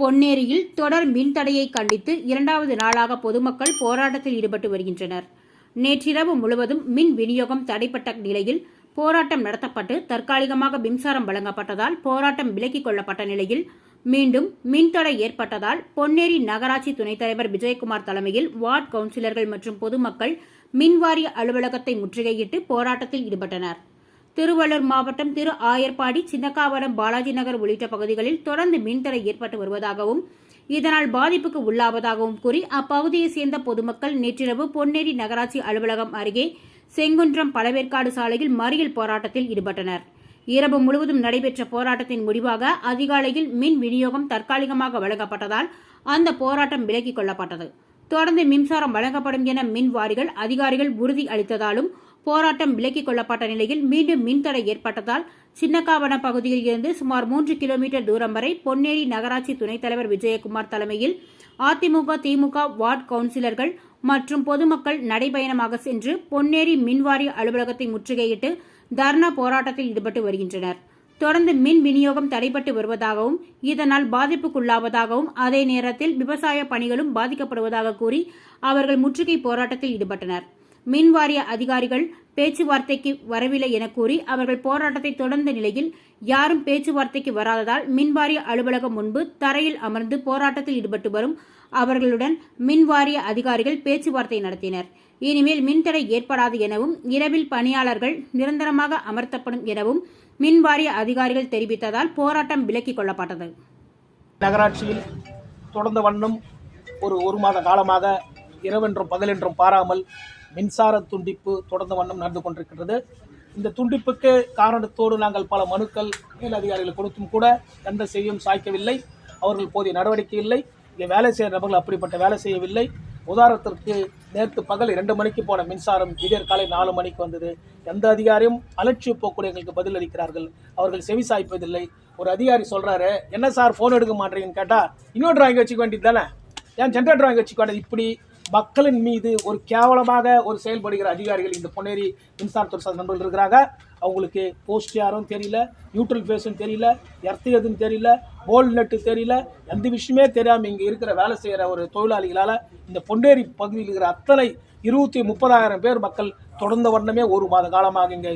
பொன்னேரியில் தொடர் மின்தடையை கண்டித்து இரண்டாவது நாளாக பொதுமக்கள் போராட்டத்தில் ஈடுபட்டு வருகின்றனர். நேற்றிரவு முழுவதும் மின் விநியோகம் தடைப்பட்ட நிலையில் போராட்டம் நடத்தப்பட்டு தற்காலிகமாக மின்சாரம் வழங்கப்பட்டதால் போராட்டம் விலக்கிக் கொள்ளப்பட்ட நிலையில் மீண்டும் மின்தடை ஏற்பட்டதால் பொன்னேரி நகராட்சி துணைத் தலைவர் விஜயகுமார் தலைமையில் வார்டு கவுன்சிலர்கள் மற்றும் பொதுமக்கள் மின்வாரிய அலுவலகத்தை முற்றுகையிட்டு போராட்டத்தில் ஈடுபட்டனர். திருவள்ளூர் மாவட்டம் திரு ஆயர்பாடி, சின்னக்காவரம், பாலாஜி நகர் உள்ளிட்ட பகுதிகளில் தொடர்ந்து மின்தடை ஏற்பட்டு வருவதாகவும் இதனால் பாதிப்புக்கு உள்ளாவதாகவும் கூறி அப்பகுதியைச் சேர்ந்த பொதுமக்கள் நேற்றிரவு பொன்னேரி நகராட்சி அலுவலகம் அருகே செங்குன்றம் பழவேற்காடு சாலையில் மறியல் போராட்டத்தில் ஈடுபட்டனர். இரவு முழுவதும் நடைபெற்ற போராட்டத்தின் முடிவாக அதிகாலையில் மின் விநியோகம் தற்காலிகமாக வழங்கப்பட்டதால் அந்த போராட்டம் விலக்கிக் கொள்ளப்பட்டது. தொடர்ந்து மின்சாரம் வழங்கப்படும் என மின் வாரிகள் அதிகாரிகள் உறுதி அளித்ததாலும் போராட்டம் விலக்கிக் கொள்ளப்பட்ட நிலையில் மீண்டும் மின்தடை ஏற்பட்டதால் சின்னக்காவனம் பகுதியில் இருந்து சுமார் 3 கிலோமீட்டர் தூரம் வரை பொன்னேரி நகராட்சி துணைத் தலைவர் விஜயகுமார் தலைமையில் அதிமுக, திமுக வார்டு கவுன்சிலர்கள் மற்றும் பொதுமக்கள் நடைபயணமாக சென்று பொன்னேரி மின்வாரிய அலுவலகத்தை முற்றுகையிட்டு தர்ணா போராட்டத்தில் ஈடுபட்டு வருகின்றனர். தொடர்ந்து மின் விநியோகம் தடைபட்டு வருவதாகவும் இதனால் பாதிப்புக்குள்ளாவதாகவும் அதே நேரத்தில் விவசாய பணிகளும் பாதிக்கப்படுவதாக கூறி அவர்கள் முற்றுகை போராட்டத்தில் ஈடுபட்டனர். மின்வாரிய அதிகாரிகள் பேச்சுவார்த்தைக்கு வரவில்லை என கூறி அவர்கள் போராட்டத்தை தொடர்ந்த நிலையில் யாரும் பேச்சுவார்த்தைக்கு வராததால் மின்வாரிய அலுவலகம் முன்பு தரையில் அமர்ந்து போராட்டத்தில் ஈடுபட்டு வரும் அவர்களுடன் மின்வாரிய அதிகாரிகள் பேச்சுவார்த்தை நடத்தினர். இனிமேல் மின்தடை ஏற்படாது எனவும் இரவில் பணியாளர்கள் நிரந்தரமாக அமர்த்தப்படும் எனவும் மின்வாரிய அதிகாரிகள் தெரிவித்ததால் போராட்டம் விலக்கிக் கொள்ளப்பட்டது. நகராட்சியில் தொடர்ந்த வண்ணம் ஒரு மாத காலமாக இரவென்றும் பகலென்றும் பாராமல் மின்சார துண்டிப்பு தொடர்ந்த வண்ணம் நடந்து கொண்டிருக்கிறது. இந்த துண்டிப்புக்கு காரணத்தோடு நாங்கள் பல மனுக்கள் மேல் அதிகாரிகள் கொடுத்தும் கூட எந்த செய்தியும் சாய்க்கவில்லை. அவர்கள் போதிய நடவடிக்கை இல்லை. இங்கே வேலை செய்கிற நபர்கள் அப்படிப்பட்ட வேலை செய்யவில்லை. உதாரணத்திற்கு நேற்று பகல் 2 மணிக்கு போன மின்சாரம் விடியற் காலை 4 மணிக்கு வந்தது. எந்த அதிகாரியும் அலட்சிய போக்குடைய எங்களுக்கு பதில் அளிக்கிறார்கள். அவர்கள் செவி சாய்ப்பதில்லை. ஒரு அதிகாரி சொல்றாரு, என்ன சார் ஃபோன் எடுக்க மாட்டேங்கன்னு கேட்டால் இன்வெர்டர் வாங்கி வச்சுக்க வேண்டியது தானே, ஏன் ஜென்ரேட்டர் வாங்கி வச்சுக்க வேண்டியது. இப்படி மக்களின் மீது ஒரு கேவலமாக ஒரு செயல்படுகிற அதிகாரிகள் இந்த பொன்னேரி மின்சாரத்துறை சார்ந்த நண்பர்கள் இருக்கிறாங்க. அவங்களுக்கு போஸ்ட் யாரும் தெரியல, நியூட்ரல் ஃபேஸும் தெரியல, எர்த்து எதுவும் தெரியல, போல் நெட்டு தெரியல, எந்த விஷயமே தெரியாமல் இங்கே இருக்கிற வேலை செய்கிற ஒரு தொழிலாளிகளால் இந்த பொன்னேரி பகுதியில் இருக்கிற அத்தனை 20-30,000 பேர் மக்கள் தொடர்ந்த வண்ணமே ஒரு மாத காலமாக இங்கே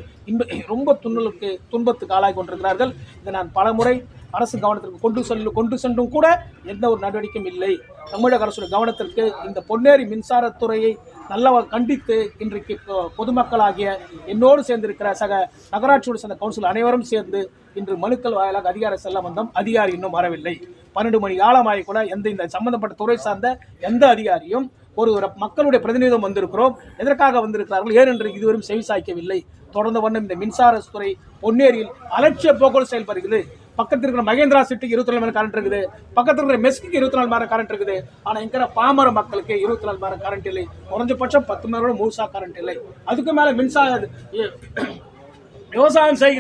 ரொம்ப துன்பத்துக்கு ஆளாகி கொண்டிருக்கிறார்கள். இதை நான் பலமுறை அரசு கவனத்திற்கு கொண்டு சென்றும் கூட எந்த ஒரு நடவடிக்கையும் இல்லை. தமிழக அரசு கவனத்திற்கு இந்த பொன்னேரி மின்சாரத்துறையை நல்லா கண்டித்து இன்றைக்கு பொதுமக்களாகிய என்னோடு சேர்ந்திருக்கிற சக நகராட்சியோடு சேர்ந்த கவுன்சில் அனைவரும் சேர்ந்து இன்று மனுக்கள் வாயிலாக அதிகாரி செல்ல வந்தோம். அதிகாரி இன்னும் வரவில்லை. 12 மணி காலமாகி கூட இந்த சம்பந்தப்பட்ட துறை சார்ந்த எந்த அதிகாரியும் ஒரு மக்களுடைய பிரதிநிதித்துவம் வந்திருக்கிறோம், எதற்காக வந்திருக்கிறார்கள் ஏன் என்று இதுவரையும் செவி சாய்க்கவில்லை. தொடர்ந்த வண்ணம் இந்த மின்சாரத்துறை பொன்னேரியில் அலட்சிய போக்குவரத்து செயல்படுகிறது. பக்கத்தில் இருக்கிற மகேந்திரா சிட்டிக்கு 24 மணி கரண்ட் இருக்குது, பக்கத்தில் இருக்கிற மெஸ்க்கு 24 மணி கரண்ட் இருக்குது. ஆனால் இருக்கிற பாமர மக்களுக்கு 24 மணி கரண்ட் இல்லை. குறைஞ்சபட்சம் 10 மணி நேரம் முழுசா கரண்ட் இல்லை. அதுக்கு மேலே மின்சார விவசாயம் செய்கிற